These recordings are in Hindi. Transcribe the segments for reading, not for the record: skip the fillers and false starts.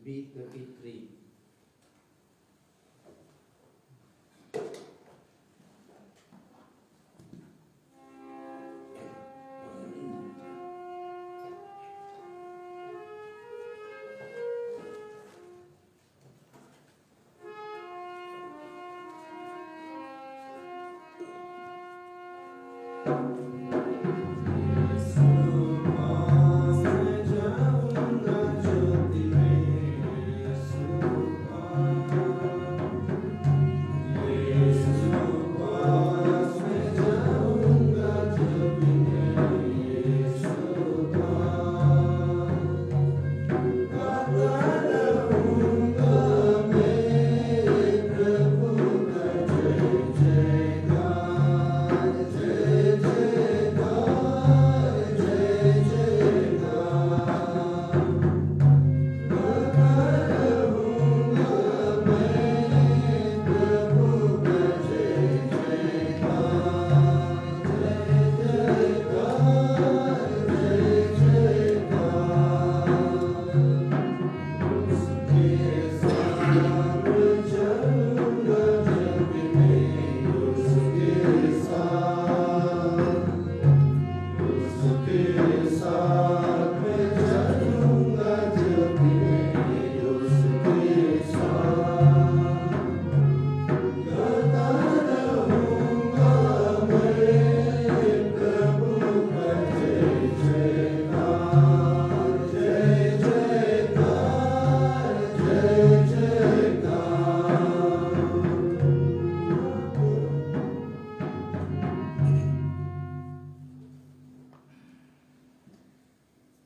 B33.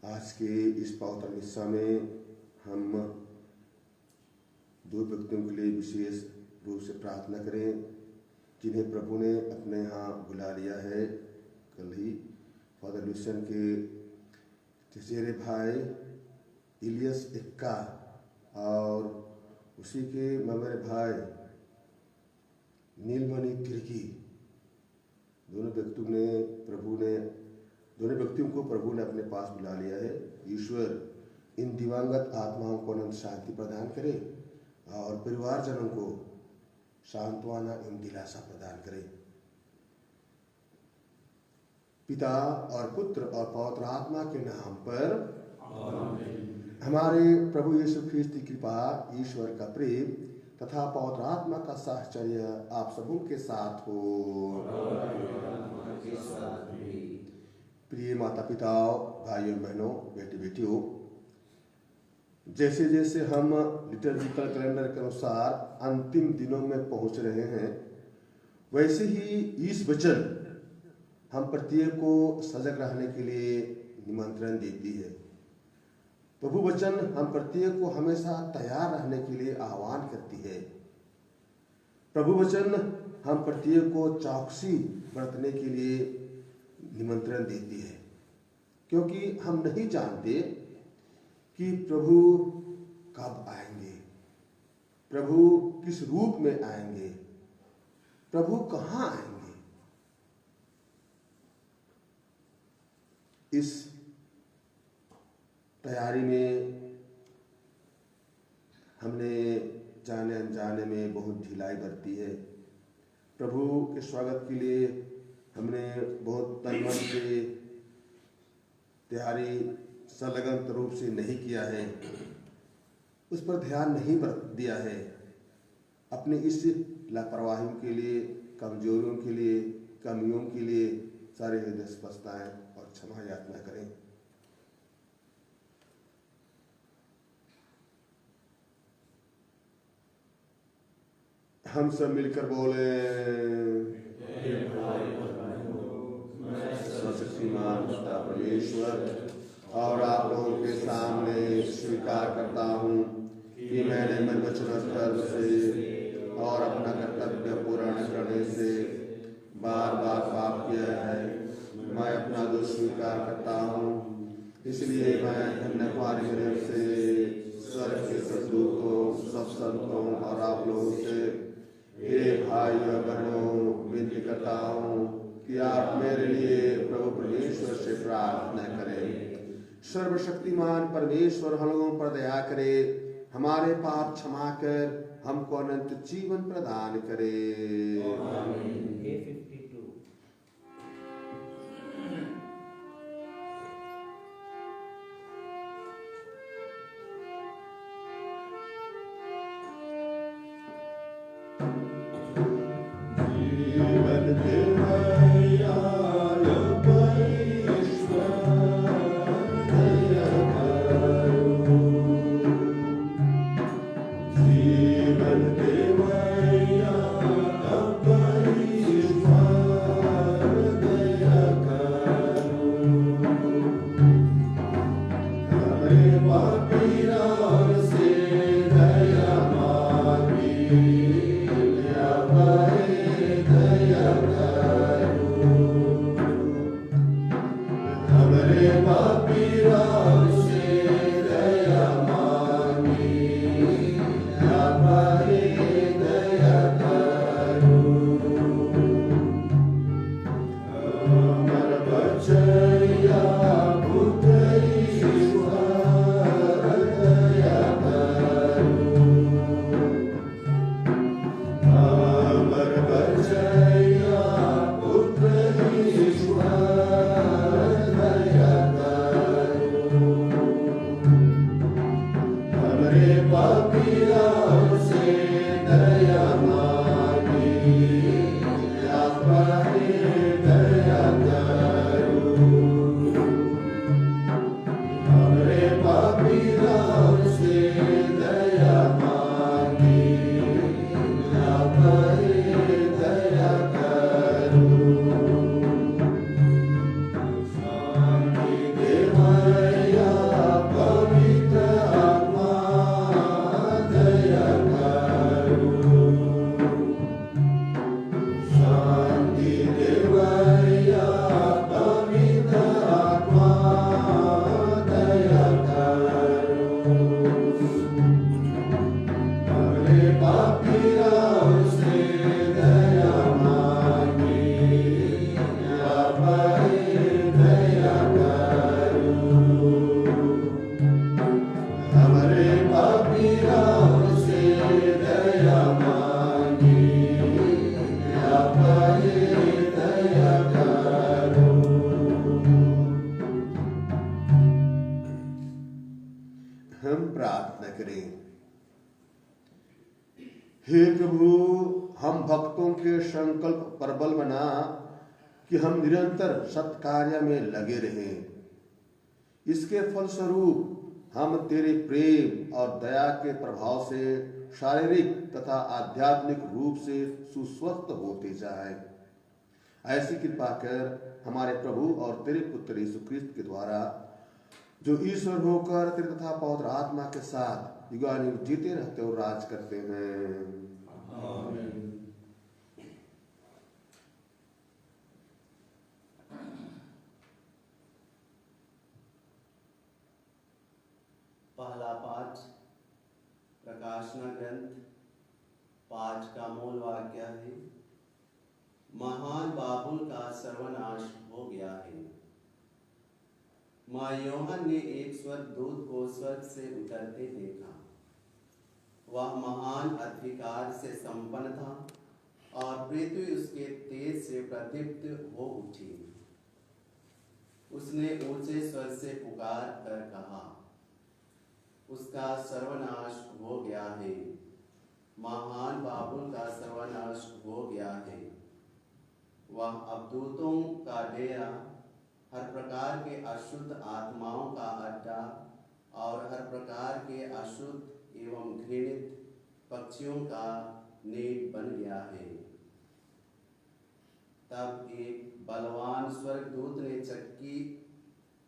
आज के इस पवित्र मिस्सा में हम दो व्यक्तियों के लिए विशेष रूप से प्रार्थना करें जिन्हें प्रभु ने अपने यहाँ बुला लिया है। कल ही फादर लुसियन के चचेरे भाई इलियस इक्का और उसी के ममेरे भाई नीलमणि तिर्की दोनों व्यक्तियों को प्रभु ने अपने पास बुला लिया है। ईश्वर इन दिवंगत आत्माओं को अनंत शांति प्रदान करे और परिवारजनों को सांत्वना एवं दिलासा प्रदान करे। पिता और पुत्र और पवित्र आत्मा के नाम पर आमीन। हमारे प्रभु यीशु ख्रीस्त की कृपा, ईश्वर का प्रेम तथा पवित्र आत्मा का साहचर्य आप सबों के साथ हो। प्रिय माता पिता, भाइयों बहनों, बेटे बेटियों, जैसे जैसे हम लिटर्जिकल कैलेंडर के अनुसार अंतिम दिनों में पहुंच रहे हैं, वैसे ही इस वचन हम प्रत्येक को सजग रहने के लिए निमंत्रण देती है। प्रभु वचन हम प्रत्येक को हमेशा तैयार रहने के लिए आह्वान करती है। प्रभु वचन हम प्रत्येक को चौकसी बरतने के लिए निमंत्रण देती है, क्योंकि हम नहीं जानते कि प्रभु कब आएंगे, प्रभु किस रूप में आएंगे, प्रभु कहाँ आएंगे। इस तैयारी में हमने जाने अनजाने में बहुत ढिलाई बरती है। प्रभु के स्वागत के लिए हमने बहुत तन मन से तैयारी संलग्न रूप से नहीं किया है, उस पर ध्यान नहीं दिया है। अपने इस लापरवाहियों के लिए, कमजोरियों के लिए, कमियों के लिए सारे हृदय से पछताएं और क्षमा याचना करें। हम सब मिलकर बोले, सर्वशक्तिमान पिता परमेश्वर, और आप लोगों के सामने स्वीकार करता हूँ कि मैंने मन वचन और कर्म से और अपना कर्तव्य पूर्ण करने से बार बार पाप किया है। मैं अपना दोष स्वीकार करता हूँ, इसलिए मैं धन्यवाद से स्वर्ग के सदूतों, सब संतों और आप लोगों से, हे भाइयों बहनों, विनती करता हूँ कि आप मेरे लिए प्रभु परमेश्वर से प्रार्थना करें। सर्वशक्तिमान परमेश्वर हम लोगों पर दया करे हमारे पाप क्षमा कर हमको अनंत जीवन प्रदान करे। A52 हम प्रार्थना करें। हे प्रभु, हम भक्तों के संकल्प प्रबल बना कि हम निरंतर सत्कार्य में लगे रहें। इसके फलस्वरूप हम तेरे प्रेम और दया के प्रभाव से शारीरिक तथा आध्यात्मिक रूप से सुस्वस्थ होते जाएं। ऐसी कृपा कर हमारे प्रभु और तेरे पुत्र यीशु ख्रिस्त के द्वारा, जो ईश्वर होकर तेरे तथा पवित्र आत्मा के साथ युगानुयुग जीते रहते और राज करते हैं। आमीन। पहला पाठ प्रकाशना ग्रंथ 5 का मूल वाक्य है, महान बाबुल का सर्वनाश हो गया है। माँ योहन ने एक स्वर्गदूत को स्वर्ग से उतरते देखा। वह महान अधिकार से संपन्न था और पृथ्वी उसके तेज से प्रदीप्त हो उठी। उसने ऊंचे स्वर से पुकार कर कहा, उसका सर्वनाश हो गया है, महान बाबुल का सर्वनाश हो गया है। वह अवधूतों का डेरा, हर प्रकार के अशुद्ध आत्माओं का अड्डा और हर प्रकार के अशुद्ध एवं घृणित पक्षियों का नेट बन गया है। तब एक बलवान स्वर्गदूत ने चक्की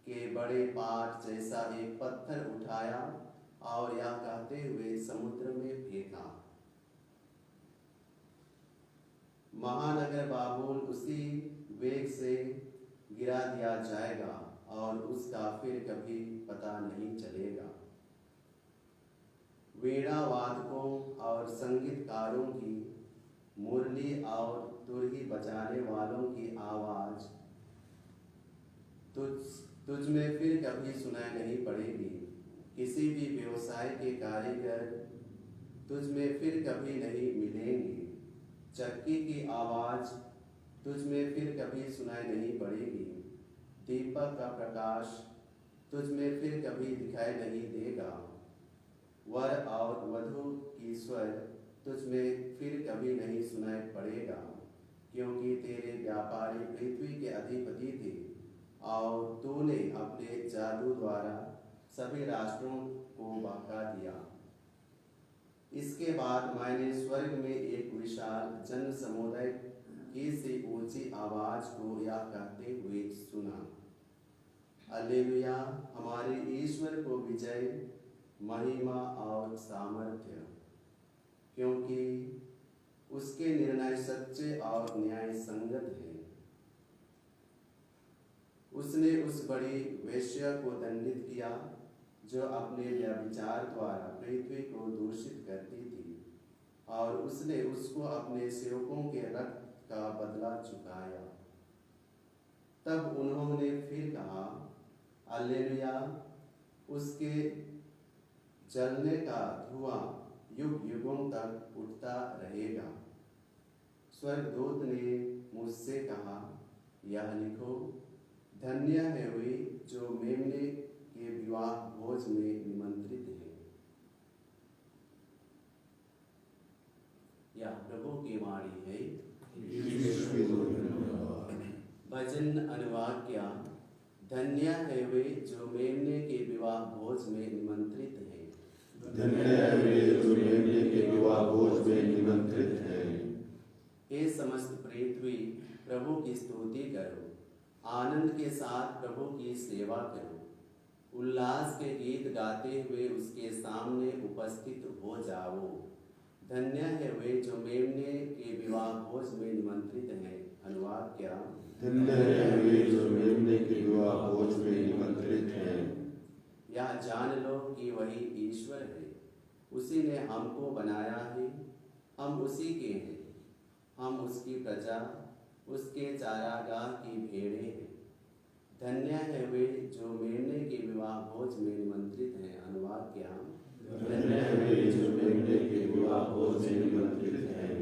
के बड़े पाट जैसा एक पत्थर उठाया और यह कहते हुए समुद्र में फेंका, महानगर बाबुल उसी वेग से गिरा दिया जाएगा और उसका फिर कभी पता नहीं चलेगा। वीणा वादकों और संगीतकारों की, मुरली और तुरही बजाने वालों की आवाज तुझ में फिर कभी सुनाई नहीं पड़ेगी, किसी भी व्यवसाय के कारीगर तुझ में फिर कभी नहीं मिलेंगे। चक्की की आवाज तुझ में फिर कभी सुनाई नहीं पड़ेगी। दीपक का प्रकाश तुझ में फिर कभी दिखाई नहीं देगा। वर और वधू की स्वर तुझ में फिर कभी नहीं सुनाई पड़ेगा, क्योंकि तेरे व्यापारी पृथ्वी के अधिपति थे और तूने अपने जादू द्वारा सभी राष्ट्रों को बहका दिया। इसके बाद मैंने स्वर्ग में एक विशाल जन समुदाय की सी ऊंची आवाज को यह कहते हुए सुना, हालेलुया, हमारे ईश्वर को विजय, महिमा और सामर्थ्य, क्योंकि उसके निर्णय सच्चे और न्याय संगत हैं। उसने उस बड़ी वेश्या को दंडित किया जो अपने व्यभिचार द्वारा पृथ्वी को दूषित करती थी, और उसने उसको अपने सेवकों के रक्त का बदला चुकाया। तब उन्होंने फिर कहा, हालेलुया, उसके जलने का धुआं युग युगों तक उठता रहेगा। स्वर्गदूत ने मुझसे कहा, यह लिखो, धन्य है वे जो मेमने के विवाह भोज में निमंत्रित हैं। यह प्रभु की वाणी है। भजन अनुवाद क्या, धन्य है वे जो मेमने के विवाह भोज में निमंत्रित हैं। धन्य है वे जो मेमने के विवाह भोज में निमंत्रित हैं। हे समस्त पृथ्वी, प्रभु की स्तुति करो, आनंद के साथ प्रभु की सेवा करो, उल्लास के गीत गाते हुए उसके सामने उपस्थित हो जाओ। धन्य है वे जो मेमने के विवाह भोज में निमंत्रित हैं। अनुवाद क्या, धन्य है वे जो मेमने के विवाह भोज में निमंत्रित हैं। यह जान लो कि वही ईश्वर है, उसी ने हमको बनाया है, हम उसी के हैं, हम उसकी प्रजा, उसके चारागाह की भेड़ें हैं। धन्य है वे जो मेमने के विवाह भोज में निमंत्रित हैं। अनुवाद क्या, धन्य है वे जो मेमने के विवाह भोज में निमंत्रित हैं।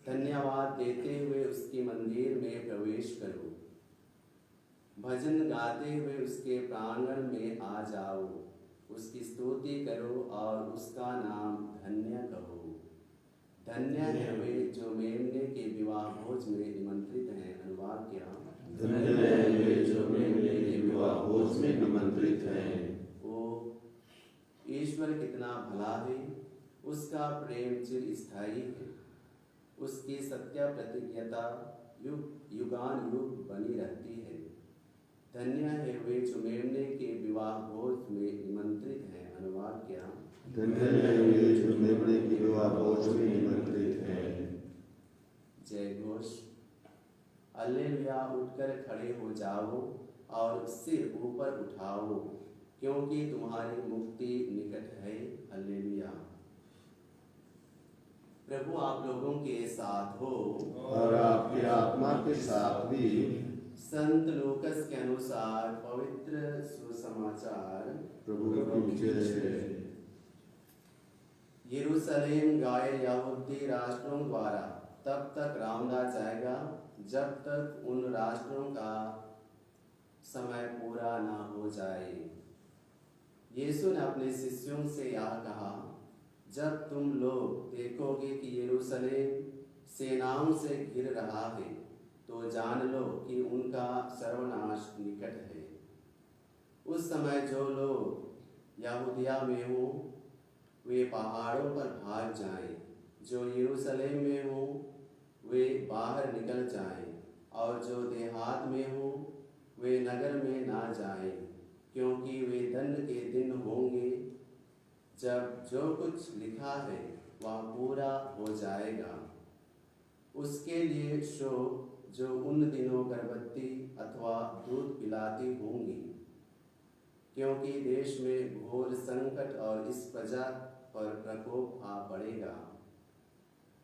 धन्यवाद देते हुए उसके मंदिर में प्रवेश करो, भजन गाते हुए उसके प्रांगण में आ जाओ, उसकी स्तुति करो और उसका नाम धन्य कहो। धन्य है वे जो मेमने के विवाह भोज में निमंत्रित हैं। अनुवाद क्या, धन्य है वे जो मेमने के विवाह भोज में निमंत्रित हैं। ओ ईश्वर कितना भला है, उसका प्रेम चिरस्थायी है, उसकी सत्य प्रतिज्ञता युग युगान युग बनी रहती है। धन्य है वे जो मेमने के विवाह भोज में निमंत्रित हैं। अनुवाद क्या, धन्य है वे जो मेमने के विवाह भोज में निमंत्रित हैं। जय घोष। हालेलुया, उठकर खड़े हो जाओ और सिर ऊपर उठाओ, क्योंकि तुम्हारी मुक्ति निकट है। हालेलुया। प्रभु आप लोगों के साथ हो और आपके आत्मा के साथ भी। संत लूकस के अनुसार पवित्र सुसमाचार। प्रभु की जय। यरूशलेम गाय यहूदी राष्ट्रों द्वारा तब तक रौंदा जाएगा जब तक उन राष्ट्रों का समय पूरा ना हो जाए। यीशु ने अपने शिष्यों से यह कहा, जब तुम लोग देखोगे कि यरूशलेम सेनाओं से घिर रहा है, तो जान लो कि उनका सर्वनाश निकट है। उस समय जो लोग यहूदिया में हो वे पहाड़ों पर भाग जाएं, जो यरूशलेम में हो वे बाहर निकल जाएं, और जो देहात में हो वे नगर में ना जाएं, क्योंकि वे दंड के दिन होंगे जब जो कुछ लिखा है वह पूरा हो जाएगा। उसके लिए शोक जो उन दिनों गर्भवती अथवा दूध पिलाती होंगी, क्योंकि देश में घोर संकट और इस प्रजा पर प्रकोप आ पड़ेगा।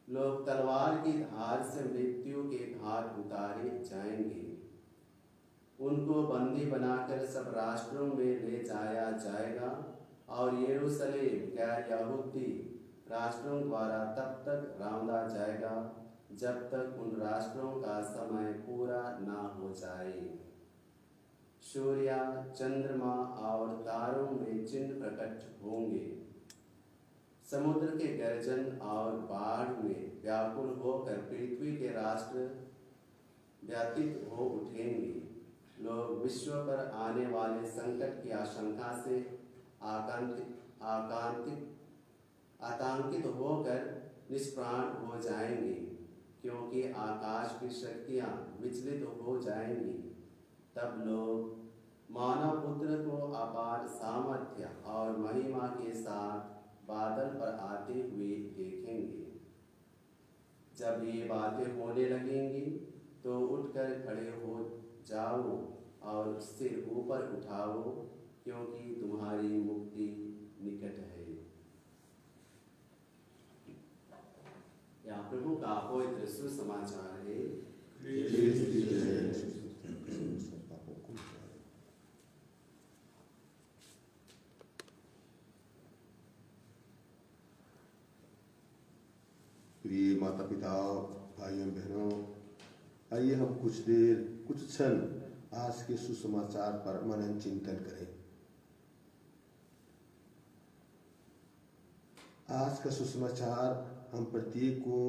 लोग तलवार की धार से मृत्यु के घाट उतारे जाएंगे। उनको बंदी बनाकर सब राष्ट्रों में ले जाया जाएगा और यरूशलेम गैर यहूदी राष्ट्रों द्वारा तब तक रौंदा जाएगा जब तक उन राष्ट्रों का समय पूरा ना हो जाए। सूर्य, चंद्रमा और तारों में चिन्ह प्रकट होंगे। समुद्र के गर्जन और बाढ़ में व्याकुल होकर पृथ्वी के राष्ट्र व्यथित हो उठेंगे। लोग विश्व पर आने वाले संकट की आशंका से आतंकित होकर निष्प्राण हो जाएंगे, क्योंकि आकाश की शक्तियां विचलित हो जाएंगी। तब लोग मानव पुत्र को अपार सामर्थ्य और महिमा के साथ बादल पर आते हुए देखेंगे। जब ये बातें होने लगेंगी तो उठकर खड़े हो जाओ और सिर ऊपर उठाओ, क्योंकि तुम्हारी मुक्ति निकट है। यह प्रभु का पवित्र सुसमाचार है। प्रिय माता पिता, भाइयों बहनों, आइए हम कुछ क्षण आज के सुसमाचार पर मनन चिंतन करें। आज का सुसमाचार हम प्रत्येक को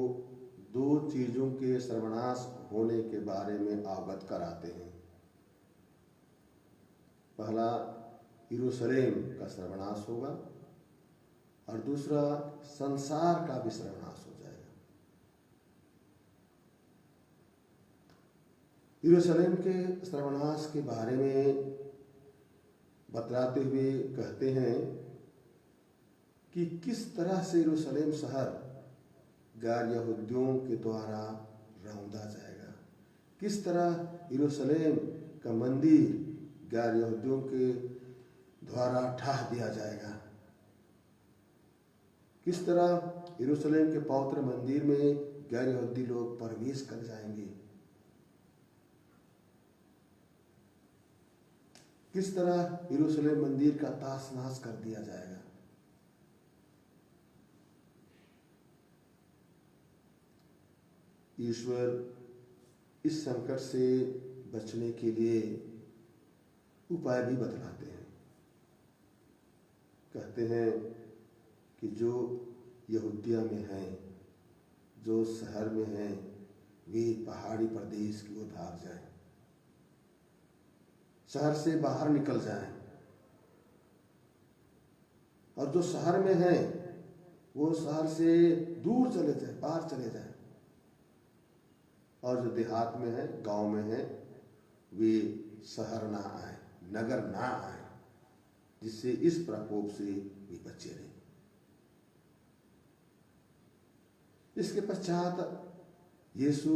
दो चीजों के सर्वनाश होने के बारे में अवगत कराते हैं। पहला, यरूशलेम का सर्वनाश होगा और दूसरा, संसार का भी सर्वनाश हो जाएगा। यरूशलेम के सर्वनाश के बारे में बतलाते हुए कहते हैं कि किस तरह से यरूशलेम शहर गैर यहूदियों के द्वारा रौंदा जाएगा, किस तरह यरूशलेम का मंदिर गैर यहूदियों के द्वारा ढा दिया जाएगा, किस तरह यरूशलेम के पवित्र मंदिर में गैर यहूदी लोग प्रवेश कर जाएंगे, किस तरह यरूशलेम मंदिर का ताश नहस कर दिया जाएगा। ईश्वर इस संकट से बचने के लिए उपाय भी बतलाते हैं। कहते हैं कि जो यहूदिया में हैं, जो शहर में हैं, वे पहाड़ी प्रदेश की ओर भाग जाएं, शहर से बाहर निकल जाएं, और जो शहर में हैं वो शहर से दूर चले जाएं, बाहर चले जाएं, और जो देहात में है, गांव में है, वे शहर ना आए, नगर ना आए, जिससे इस प्रकोप से वे बचे रहे। इसके पश्चात यीशु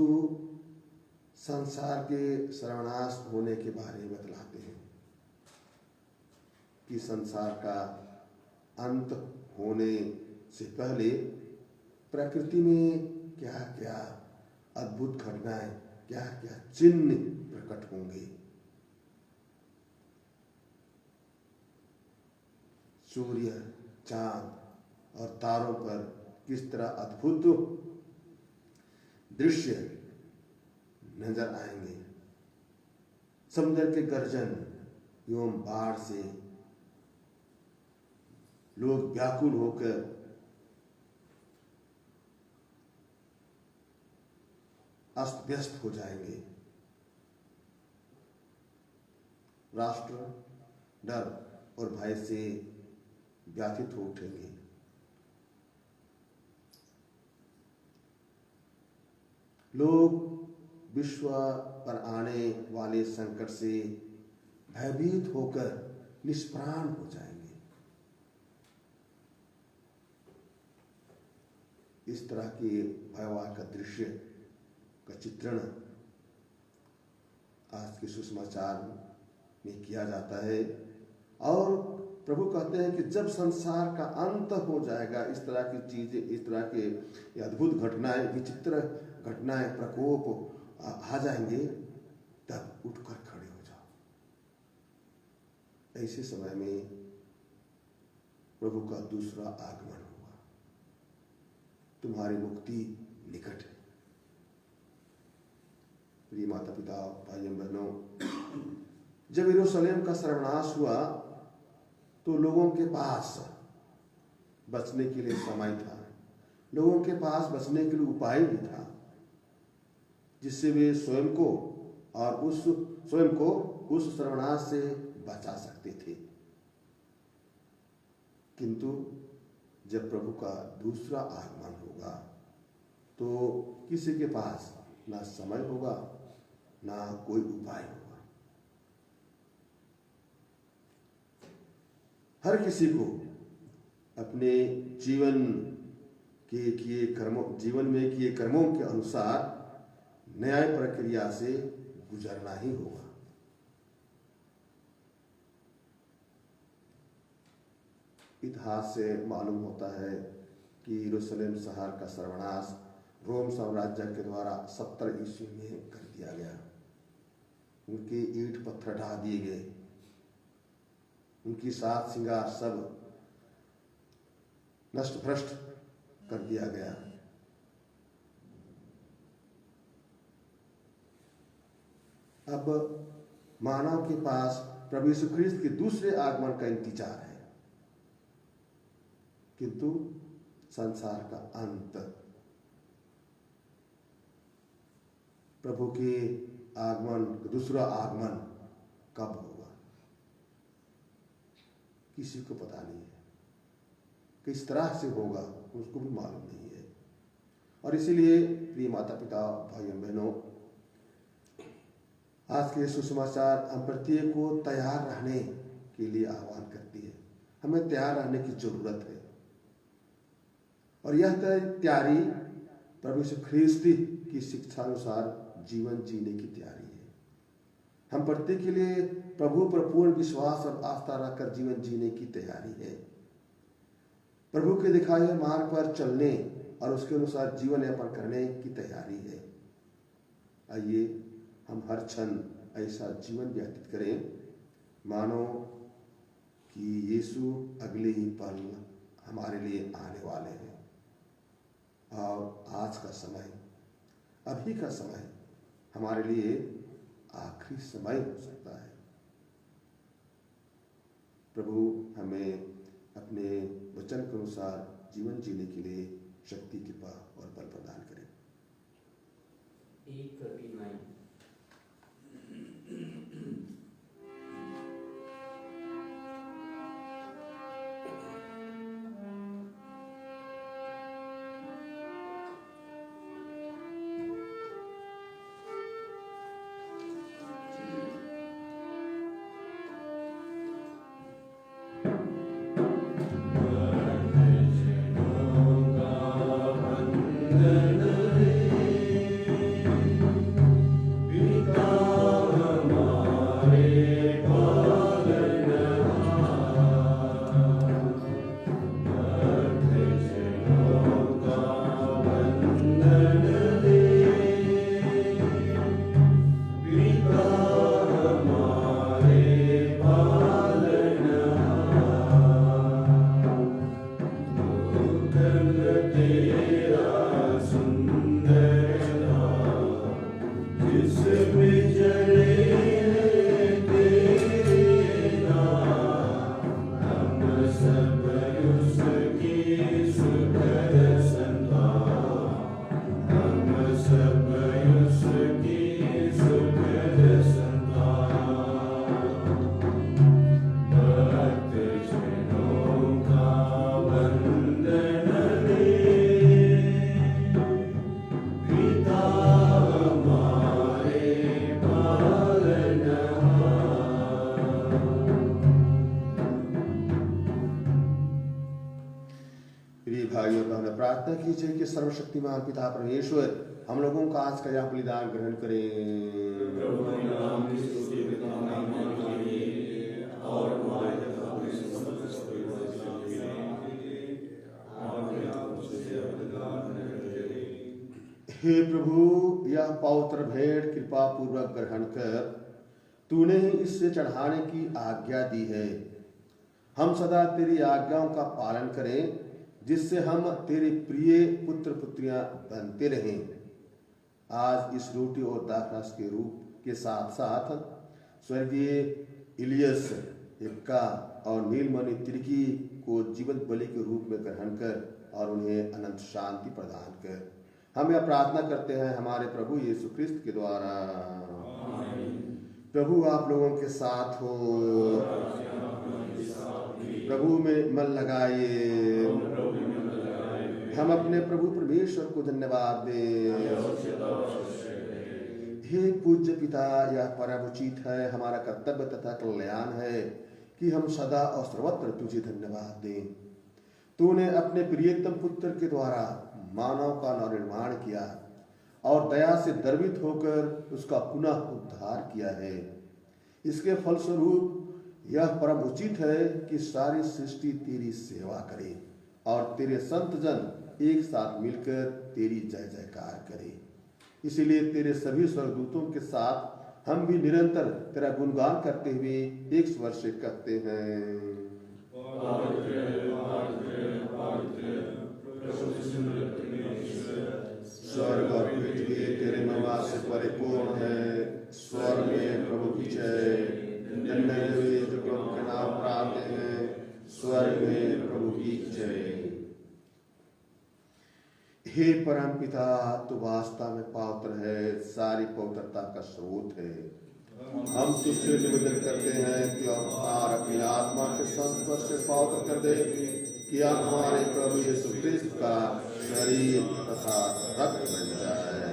संसार के सर्वनाश होने के बारे में बतलाते हैं कि संसार का अंत होने से पहले प्रकृति में क्या क्या अद्भुत घटनाएं, क्या क्या चिन्ह प्रकट होंगे। सूर्य, चांद और तारों पर किस तरह अद्भुत दृश्य नजर आएंगे। समुद्र के गर्जन एवं बाढ़ से लोग व्याकुल होकर अस्त व्यस्त हो जाएंगे। राष्ट्र डर और भय से व्याथित हो उठेंगे। लोग विश्व पर आने वाले संकट से भयभीत होकर निष्प्राण हो जाएंगे। इस तरह के भयावह का दृश्य का चित्रण आज के सुसमाचार में किया जाता है। और प्रभु कहते हैं कि जब संसार का अंत हो जाएगा, इस तरह की चीजें, इस तरह के अद्भुत घटनाएं, विचित्र घटनाएं, प्रकोप आ जाएंगे, तब उठकर खड़े हो जाओ। ऐसे समय में प्रभु का दूसरा आगमन होगा। तुम्हारी मुक्ति निकट है। प्रिय माता पिता, भाइयों बहनों, जब यरूशलेम का सर्वनाश हुआ तो लोगों के पास बचने के लिए समय था, लोगों के पास बचने के लिए उपाय भी था, जिससे वे स्वयं को उस सर्वनाश से बचा सकते थे। किंतु जब प्रभु का दूसरा आगमन होगा तो किसी के पास ना समय होगा ना कोई उपाय होगा। हर किसी को अपने जीवन में किए कर्मों के अनुसार न्याय प्रक्रिया से गुजरना ही होगा। इतिहास से मालूम होता है कि यरूशलेम शहर का सर्वनाश रोम साम्राज्य के द्वारा 70 ईस्वी में कर दिया गया। उनके ईंट पत्थर ढा दिए गए, उनकी साज श्रृंगार सब नष्ट भ्रष्ट कर दिया गया। अब मानव के पास प्रभु यीशु ख्रीस्त के दूसरे आगमन का इंतजार है, किंतु संसार का अंत, प्रभु के आगमन, दूसरा आगमन कब होगा किसी को पता नहीं है। किस तरह से होगा उसको भी मालूम नहीं है। और इसीलिए प्रिय माता पिता, भाइयों बहनों, आज के सुसमाचार हम प्रत्येक को तैयार रहने के लिए आह्वान करती है। हमें तैयार रहने की जरूरत है और यह तैयारी प्रभु यीशु ख्रीस्त की शिक्षा अनुसार जीवन जीने की तैयारी है। हम प्रत्येक के लिए प्रभु पर पूर्ण विश्वास और आस्था रखकर जीवन जीने की तैयारी है। प्रभु के दिखाए हुए मार्ग पर चलने और उसके अनुसार जीवन यापन करने की तैयारी है। आइए हम हर क्षण ऐसा जीवन व्यतीत करें मानो कि यीशु अगले ही पल हमारे लिए आने वाले हैं और आज का समय, अभी का समय हमारे लिए आखिरी समय हो सकता है। प्रभु हमें अपने वचन के अनुसार जीवन जीने के लिए शक्ति, कृपा और बल प्रदान करें। 8:39 प्रार्थना कीजिए कि सर्वशक्तिमान पिता परमेश्वर हम लोगों का आज का यह बलिदान ग्रहण करें। हे प्रभु, यह पवित्र भेंट कृपा पूर्वक ग्रहण कर तूने ही इससे चढ़ाने की आज्ञा दी है। हम सदा तेरी आज्ञाओं का पालन करें, जिससे हम तेरे प्रिय पुत्र पुत्रियां बनते रहें। आज इस रोटी और दाखरस के रूप के साथ साथ स्वर्गीय इलियस इक्का और नीलमणि तिर्की को जीवंत बलि के रूप में ग्रहण कर और उन्हें अनंत शांति प्रदान कर। हम यह प्रार्थना करते हैं हमारे प्रभु यीशु क्रिस्त के द्वारा। प्रभु आप लोगों के साथ हो। प्रभु में मन लगाइए। हम अपने प्रभु परमेश्वर को धन्यवाद दें। हे पूज्य पिता, यह परम उचित है, हमारा कर्तव्य तथा कल्याण है कि हम सदा और सर्वत्र तुझे धन्यवाद दें। तूने अपने प्रियतम पुत्र के द्वारा मानव का नवनिर्माण किया और दया से द्रवित होकर उसका पुनः उद्धार किया है। इसके फलस्वरूप यह परम उचित है कि सारी सृष्टि तेरी सेवा करे और तेरे संत जन एक साथ मिलकर तेरी जय जयकार करें। इसीलिए तेरे सभी स्वर्गदूतों के साथ हम भी निरंतर तेरा गुणगान करते हुए एक स्वर से कहते हैं, स्वर्ग और पृथ्वी तेरे महिमा से परिपूर्ण है। स्वर्ग में प्रभु की जय। जो प्रभु के नाम पर आते हैं, स्वर्ग में प्रभु की जय। हे परम पिता, तू वास्तव में पवित्र है, सारी पवित्रता का स्रोत है। हम तुझसे निवेदन करते हैं कि और अपनी आत्मा के संस्पर्श से पवित्र कर दे कि हम हमारे प्रभु यीशु क्रिस्त का शरीर तथा रक्त बन जाए।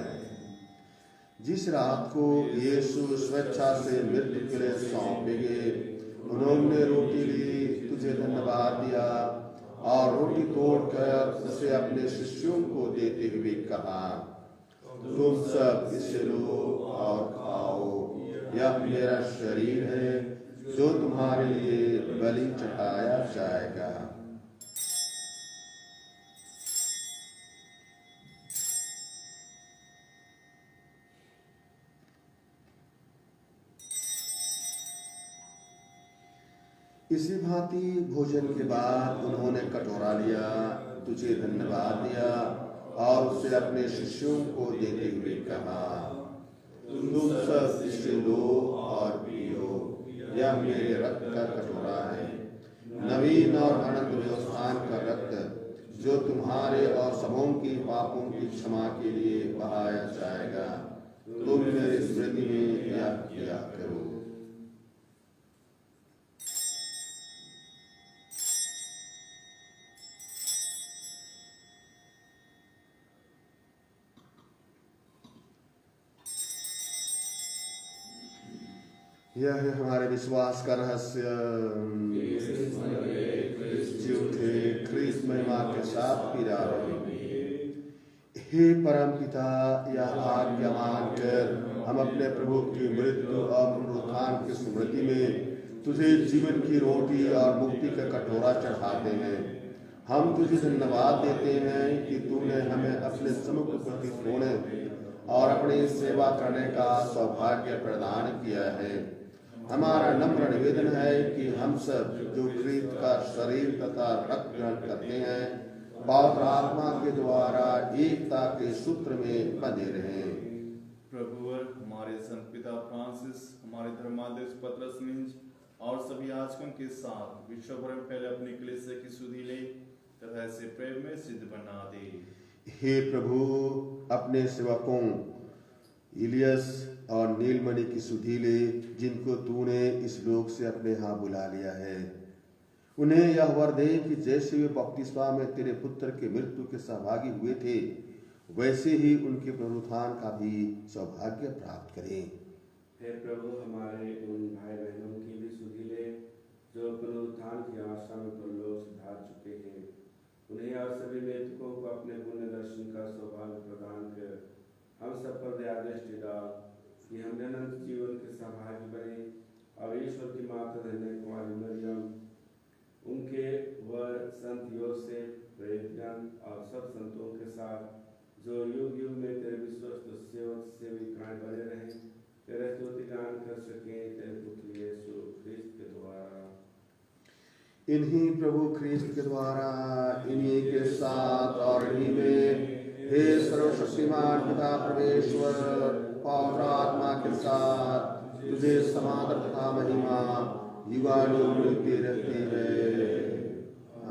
जिस रात को यीशु स्वेच्छा से मृत्यु के लिए सौंपे गए, उन्होंने रोटी ली, तुझे धन्यवाद दिया और रोटी तोड़कर उसे अपने शिष्यों को देते हुए कहा, तुम सब इसे लो और खाओ, यह मेरा शरीर है जो तुम्हारे लिए बलि चढ़ाया जाएगा। इसी भांति भोजन के बाद उन्होंने कटोरा लिया, तुझे धन्यवाद दिया और उसे अपने शिष्यों को देते हुए कहा, तुम सब इसे लो और पियो, यह मेरे रक्त का कटोरा है, नवीन और अनंत व्यवस्थान का रक्त जो तुम्हारे और सबों की पापों की क्षमा के लिए बहाया जाएगा। तुम मेरी स्मृति में यह किया करो। यह है हमारे विश्वास का रहस्य। झूठे ख्रीस्त महिमा के साथ पीरा रहे। हे परम पिता, यह आज्ञा मानकर हम अपने प्रभु की मृत्यु और पुनरुत्थान की स्मृति में तुझे जीवन की रोटी और मुक्ति का कटोरा चढ़ाते हैं। हम तुझे धन्यवाद देते हैं कि तूने हमें अपने समुख उपस्थित होने और अपनी सेवा करने का सौभाग्य प्रदान किया है। हमारा नम्र निवेदन है कि हम सब जो क्रिस्त का शरीर तथा रक्त ग्रहण करते हैं, पवित्र आत्मा के द्वारा एकता के सूत्र में बंधे रहें। प्रभु हमारे संत पिता फ्रांसिस, हमारे धर्माध्यक्ष पतरस मिंज और सभी याजकों के साथ विश्व भर में पहले अपनी कलीसिया की सुधि ले तथा ऐसे प्रेम में सिद्ध बना दे। हे प्रभु, अपने सेवकों इलियस और नीलमणि की सुधि ले, जिनको तूने इस लोक से अपने यहाँ बुला लिया है। उन्हें यह वर दे कि जैसे वे बपतिस्मा में तेरे पुत्र के मृत्यु के सहभागी हुए थे, वैसे ही उनके पुनरुत्थान का भी सौभाग्य प्राप्त करें। हे प्रभु, हमारे उन भाई बहनों की भी सुधि ले जो पुनरुत्थान की आशा में परलोक सिधार चुके हैं। उन्हें और सभी मृतकों को अपने पुण्य दर्शन का सौभाग्य प्रदान कर हम सब पर दया दृष्टि डाल कि हम अनंत जीवन के सहभागी बने और ईश्वर की माता धन्य कुमारी मरियम, उनके वर संत योसेफ, प्रेतगण और सब संतों के साथ जो युग युग में तेरे विश्वस्त सेवक सेविकाएं बने रहें, तेरे स्तुति गान कर सकें तेरे पुत्र यीशु ख्रिस्त के द्वारा। इन्हीं प्रभु ख्रिस्त के द्वारा, इन्हीं के साथ और इन्हीं में हे सर्वशक्तिमान पिता परमेश्वर पवित्र आत्मा के साथ तुझे समादर तथा महिमा युगानुयुग मिलती रहती है।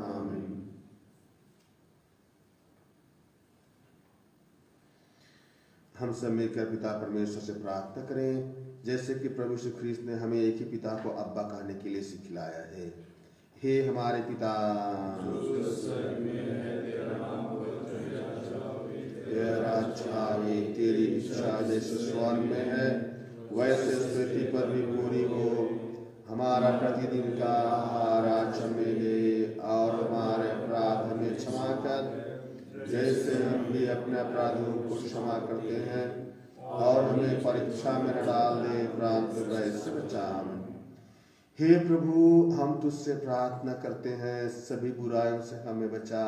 आमीन। हम सब मिलकर पिता परमेश्वर से प्रार्थना करें, जैसे कि प्रभु यीशु ख्रिस्त ने हमें एक ही पिता को अब्बा कहने के लिए सिखलाया है। हे हमारे पिता, तेरा राज्य आए, तेरी इच्छा जैसे स्वर्ग में है वैसे पृथ्वी पर भी पूरी हो। हमारा प्रतिदिन का आहार आज हमें दे, और हमारे अपराध हमें क्षमा कर जैसे हम भी अपने अपराधियों को क्षमा करते हैं, और हमें परीक्षा में न डाल दे परंतु बुराई से बचा। हे प्रभु, हम तुझसे प्रार्थना करते हैं, सभी बुराइयों से हमें बचा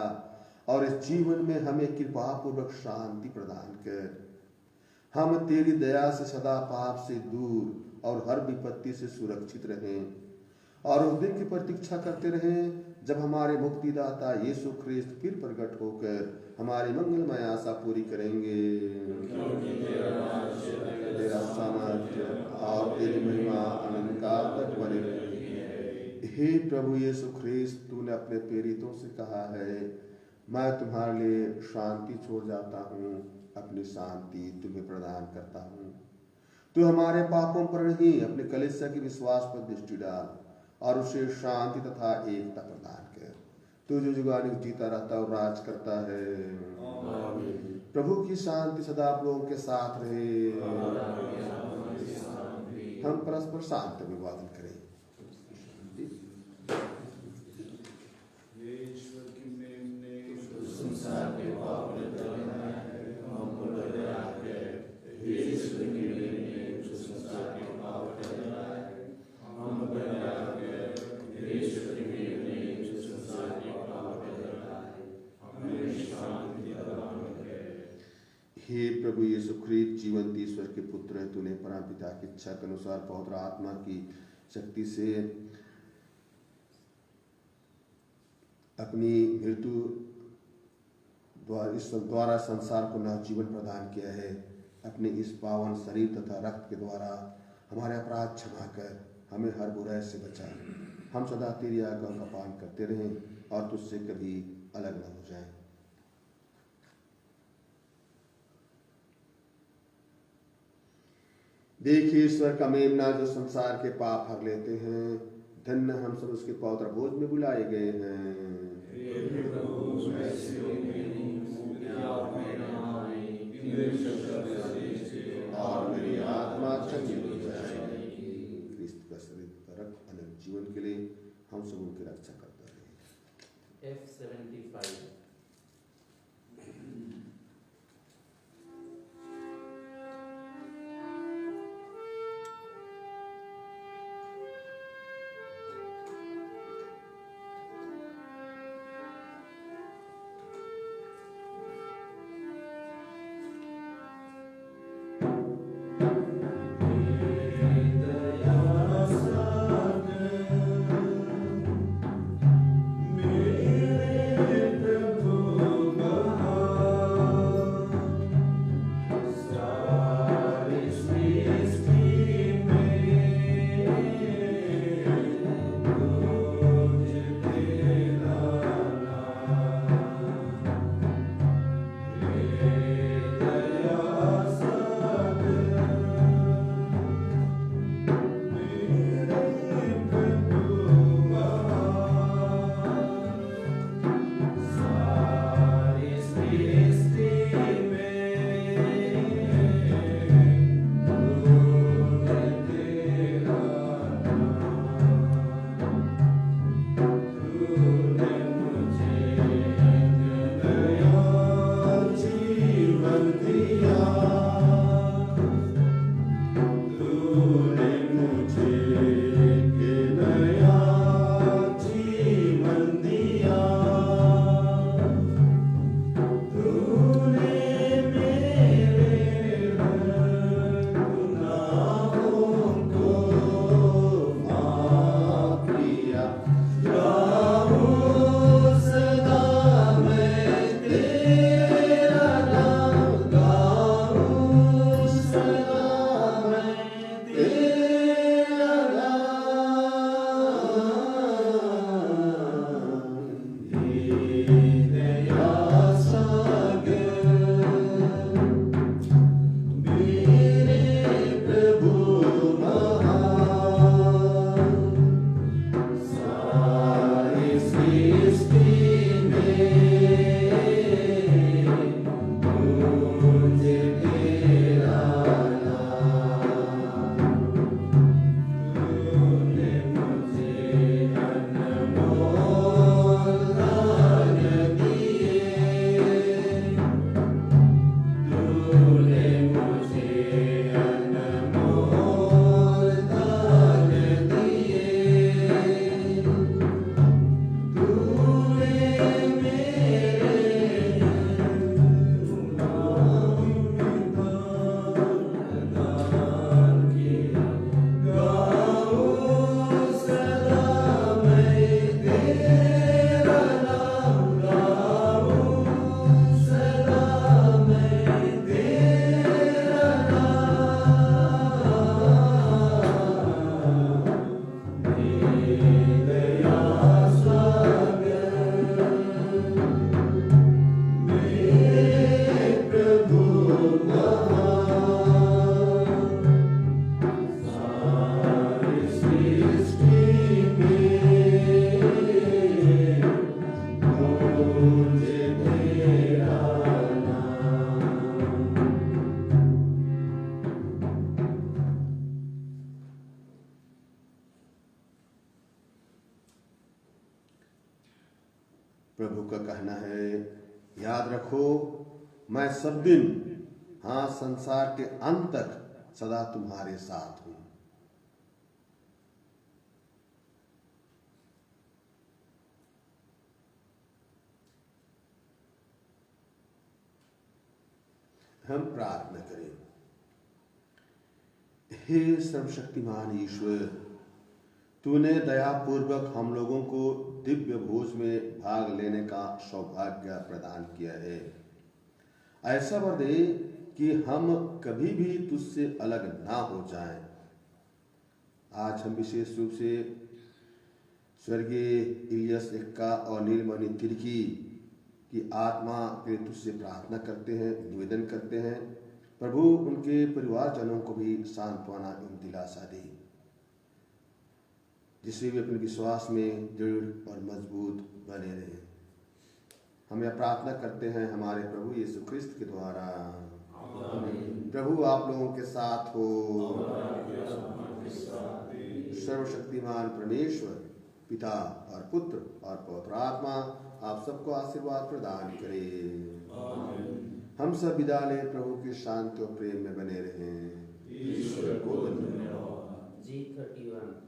और इस जीवन में हमें कृपा पूर्वक शांति प्रदान कर। हम तेरी दया से सदा पाप से दूर और हर विपत्ति से सुरक्षित रहें, और उस दिन की प्रतीक्षा करते रहें जब हमारे मुक्तिदाता यीशु ख्रिस्त फिर प्रकट होकर हमारी मंगलमय आशा पूरी करेंगे। तेरा सामर्थ्य और तेरी महिमा अनंत काल तक बने रहेगी। हे प्रभु यीशु ख्रिस्त, तूने अपने प्रेरितों से कहा है, मैं तुम्हारे लिए शांति छोड़ जाता हूँ, अपनी शांति तुम्हें प्रदान करता हूँ। तू हमारे पापों पर नहीं, अपने कलीसिया के विश्वास पर दृष्टि डाल और उसे शांति तथा एकता प्रदान कर। तू जो जुगानुग जीता रहता और राज करता है। प्रभु की शांति सदा आप लोगों के साथ रहे। हम परस्पर शांति अभिवादन करें। हे प्रभु यीशु ख्रिस्त, जीवंत ईश्वर के पुत्र है, तूने परमपिता की इच्छा के अनुसार पवित्र आत्मा की शक्ति से अपनी मृत्यु द्वारा संसार को नव जीवन प्रदान किया है। अपने इस पावन शरीर तथा रक्त के द्वारा हमारे अपराध क्षमा कर हमें हर बुराई से बचा। हम सदा तेरी आज्ञा का पालन करते रहें और तुझसे कभी अलग न हो जाएं। देखिए ईश्वर का मेमना जो संसार के पाप हर लेते हैं। धन्य हम सब उसके पवित्र भोज में बुलाए गए हैं। और मेरी आत्मा चंगी हो जाएगी। क्रिस्त का शरीर का रक्त अनंत जीवन के लिए हम सब उनकी रक्षा करता रहे। F75 मेरे प्रभु प्रभु का कहना है, याद रखो मैं सब दिन, हाँ संसार के अंत तक सदा तुम्हारे साथ हूं। हम प्रार्थना करें। हे सर्वशक्तिमान ईश्वर, तूने दयापूर्वक हम लोगों को दिव्य भोज में भाग लेने का सौभाग्य प्रदान किया है। ऐसा वर दे कि हम कभी भी तुझसे अलग ना हो जाएं। आज हम विशेष रूप से स्वर्गीय इलियस एक्का और नीलमणि तिर्की की आत्मा के तुझसे प्रार्थना करते हैं, निवेदन करते हैं। प्रभु उनके परिवारजनों को भी सांत्वना एवं दिलासा दे, जिससे वे अपने विश्वास में दृढ़ और मजबूत बने रहे। हम यह प्रार्थना करते हैं हमारे प्रभु यीशु ख्रिस्त के द्वारा। प्रभु आप लोगों के साथ हो। सर्वशक्तिमान परमेश्वर पिता और पुत्र और पवित्र आत्मा आप सबको आशीर्वाद प्रदान करे। हम सब विदा लें, प्रभु के शांति और प्रेम में बने रहें। ईश्वर को धन्यवाद। G31